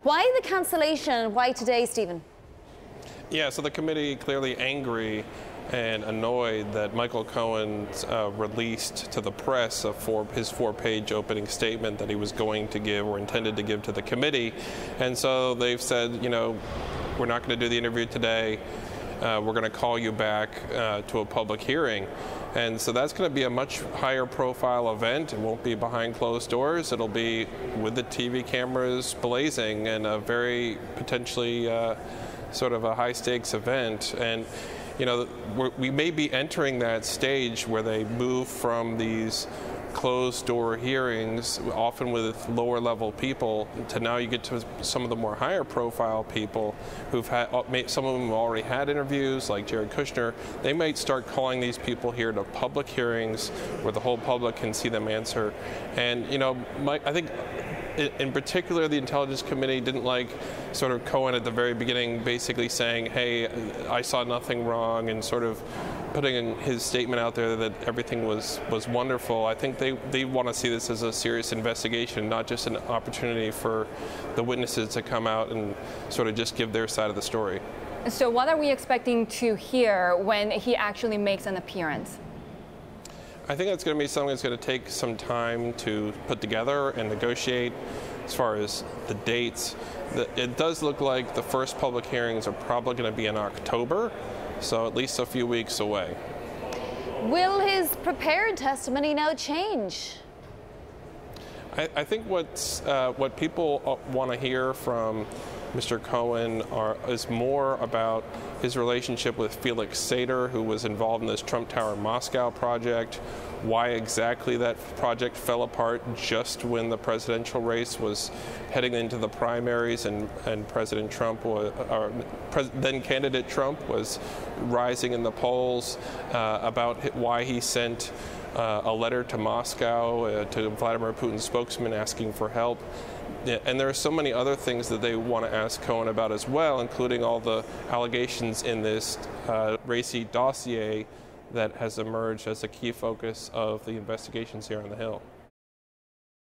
Why the cancellation? Why today, Stephen? Yeah, so the committee clearly angry and annoyed that Michael Cohen released to the press his four-page opening statement that he was going to give or intended to give to the committee. And so they've said, you know, we're not going to do the interview today. We're going to call you back to a public hearing. And so that's going to be a much higher profile event. It won't be behind closed doors. It'll be with the TV cameras blazing and a very potentially sort of a high stakes event. And you know, we may be entering that stage where they move from these closed door hearings, often with lower level people, to now you get to some of the more higher profile people who've had, some of them have already had interviews, like Jared Kushner. They might start calling these people here to public hearings where the whole public can see them answer. And you know, I think in particular, the Intelligence Committee didn't like sort of Cohen at the very beginning basically saying, hey, I saw nothing wrong, and sort of putting his statement out there that everything was wonderful. I think they want to see this as a serious investigation, not just an opportunity for the witnesses to come out and sort of just give their side of the story. So what are we expecting to hear when he actually makes an appearance? I think that's going to be something that's going to take some time to put together and negotiate. As far as the dates, it does look like the first public hearings are probably going to be in October, so at least a few weeks away. Will his prepared testimony now change? I think what people want to hear from Mr. Cohen is more about his relationship with Felix Sater, who was involved in this Trump Tower Moscow project, why exactly that project fell apart just when the presidential race was heading into the primaries and President Trump, then candidate Trump, was rising in the polls, about why he sent a letter to Moscow, to Vladimir Putin's spokesman, asking for help. And there are so many other things that they want to ask Cohen about as well, including all the allegations in this racy dossier that has emerged as a key focus of the investigations here on the Hill.